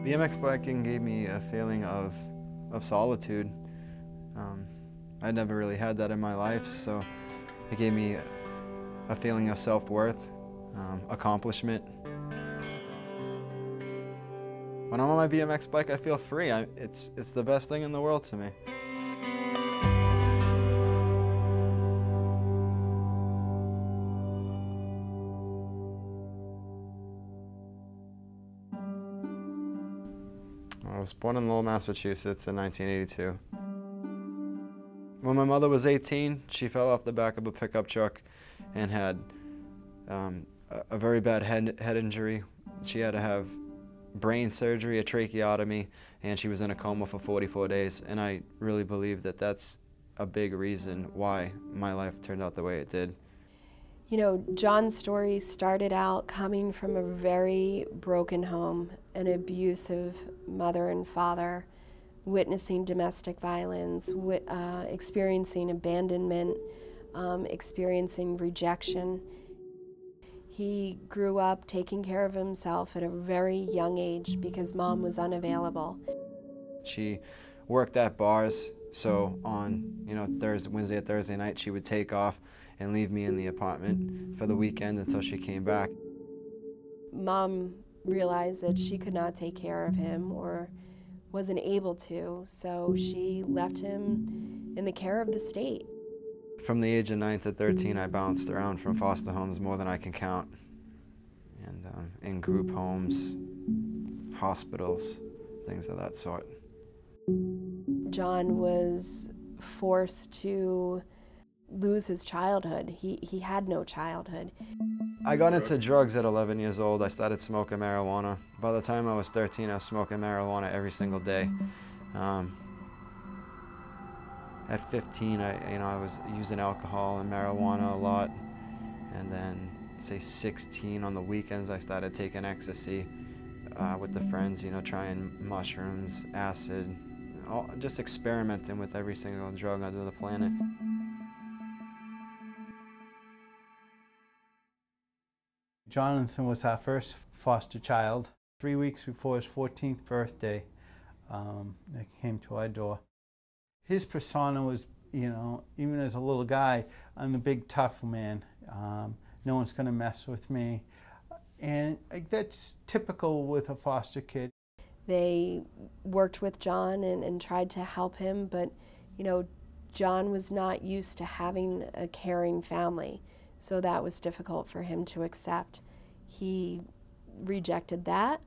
BMX biking gave me a feeling of solitude. I never really had that in my life, so it gave me a feeling of self-worth, accomplishment. When I'm on my BMX bike, I feel free. It's the best thing in the world to me. I was born in Lowell, Massachusetts in 1982. When my mother was 18, she fell off the back of a pickup truck and had a very bad head injury. She had to have brain surgery, a tracheotomy, and she was in a coma for 44 days. And I really believe that that's a big reason why my life turned out the way it did. You know, John's story started out coming from a very broken home, an abusive mother and father, witnessing domestic violence, experiencing abandonment, experiencing rejection. He grew up taking care of himself at a very young age because mom was unavailable. She worked at bars, so on Wednesday or Thursday night she would take off and leave me in the apartment for the weekend until she came back. Mom realized that she could not take care of him or wasn't able to, so she left him in the care of the state. From the age of 9 to 13, I bounced around from foster homes more than I can count, and in group homes, hospitals, things of that sort. John was forced to lose his childhood. He had no childhood. I got into drugs at 11 years old. I started smoking marijuana. By the time I was 13, I was smoking marijuana every single day. At 15, I was using alcohol and marijuana a lot. And then, say 16, on the weekends, I started taking ecstasy with the friends, trying mushrooms, acid, just experimenting with every single drug under the planet. Jonathan was our first foster child. 3 weeks before his 14th birthday, they came to our door. His persona was, even as a little guy, I'm a big tough man. No one's going to mess with me. And that's typical with a foster kid. They worked with John and tried to help him, but John was not used to having a caring family, so that was difficult for him to accept. He rejected that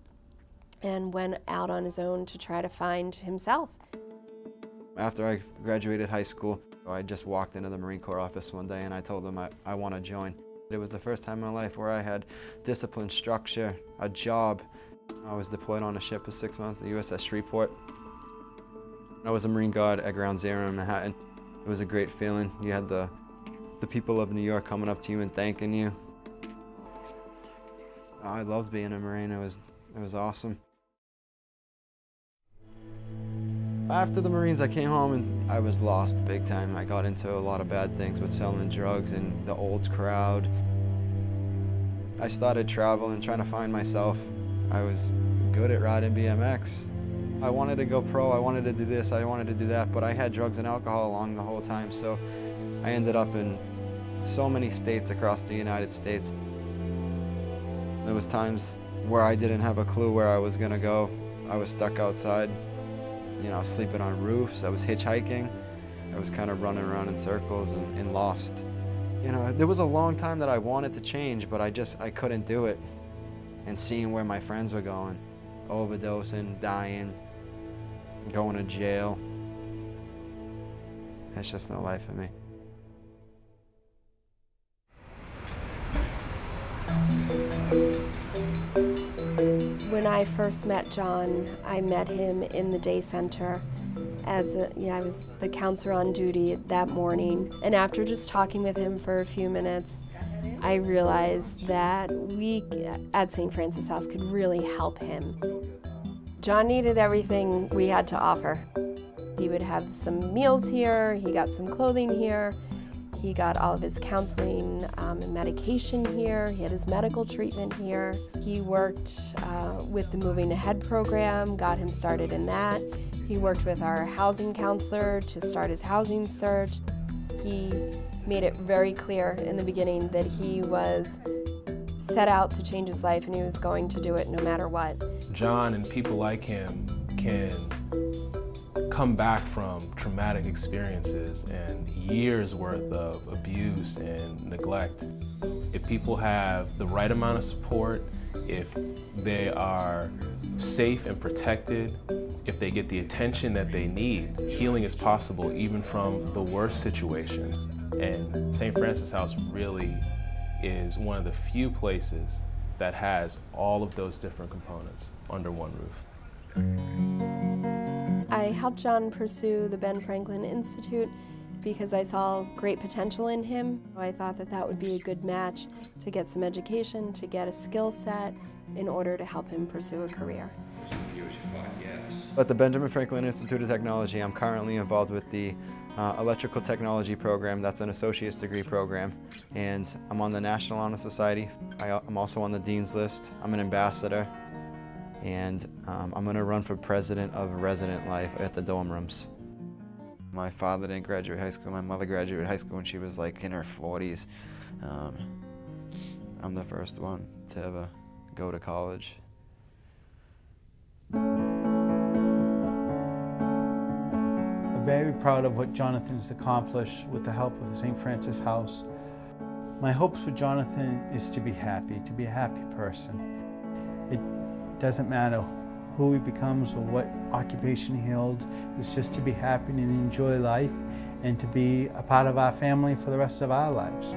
and went out on his own to try to find himself. After I graduated high school, I just walked into the Marine Corps office one day and I told them I want to join. It was the first time in my life where I had discipline, structure, a job. I was deployed on a ship for 6 months at USS Shreveport. I was a Marine Guard at Ground Zero in Manhattan. It was a great feeling. You had the people of New York coming up to you and thanking you. I loved being a Marine. It was awesome. After the Marines, I came home and I was lost big time. I got into a lot of bad things with selling drugs and the old crowd. I started traveling, trying to find myself. I was good at riding BMX. I wanted to go pro, I wanted to do this, I wanted to do that, but I had drugs and alcohol along the whole time, so I ended up in so many states across the United States. There was times where I didn't have a clue where I was gonna go. I was stuck outside, sleeping on roofs, I was hitchhiking. I was kind of running around in circles and lost. There was a long time that I wanted to change, but I couldn't do it. And seeing where my friends were going, overdosing, dying, going to jail, that's just no life for me. When I first met John, I met him in the day center as I was the counselor on duty that morning. And after just talking with him for a few minutes, I realized that we at St. Francis House could really help him. John needed everything we had to offer. He would have some meals here, he got some clothing here, He got all of his counseling and medication here. He had his medical treatment here. He worked with the Moving Ahead program, got him started in that. He worked with our housing counselor to start his housing search. He made it very clear in the beginning that he was set out to change his life and he was going to do it no matter what. John and people like him can come back from traumatic experiences and years worth of abuse and neglect. If people have the right amount of support, if they are safe and protected, if they get the attention that they need, healing is possible even from the worst situations. And St. Francis House really is one of the few places that has all of those different components under one roof. I helped John pursue the Ben Franklin Institute because I saw great potential in him. I thought that that would be a good match to get some education, to get a skill set in order to help him pursue a career. At the Benjamin Franklin Institute of Technology, I'm currently involved with the electrical technology program. That's an associate's degree program, and I'm on the National Honor Society. I'm also on the Dean's List. I'm an ambassador, and I'm going to run for president of Resident Life at the dorm rooms. My father didn't graduate high school. My mother graduated high school when she was like in her 40s. I'm the first one to ever go to college. I'm very proud of what Jonathan has accomplished with the help of the St. Francis House. My hopes for Jonathan is to be happy a happy person. It doesn't matter who he becomes or what occupation he holds. It's just to be happy and enjoy life and to be a part of our family for the rest of our lives.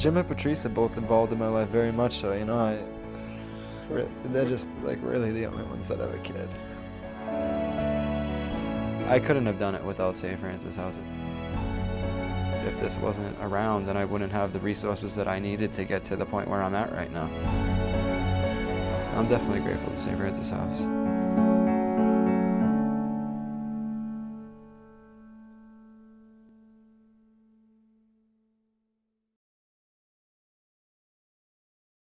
Jim and Patrice are both involved in my life very much so, you know. They're just like really the only ones that have a kid. I couldn't have done it without St. Francis House. If this wasn't around, then I wouldn't have the resources that I needed to get to the point where I'm at right now. I'm definitely grateful to St. Francis House.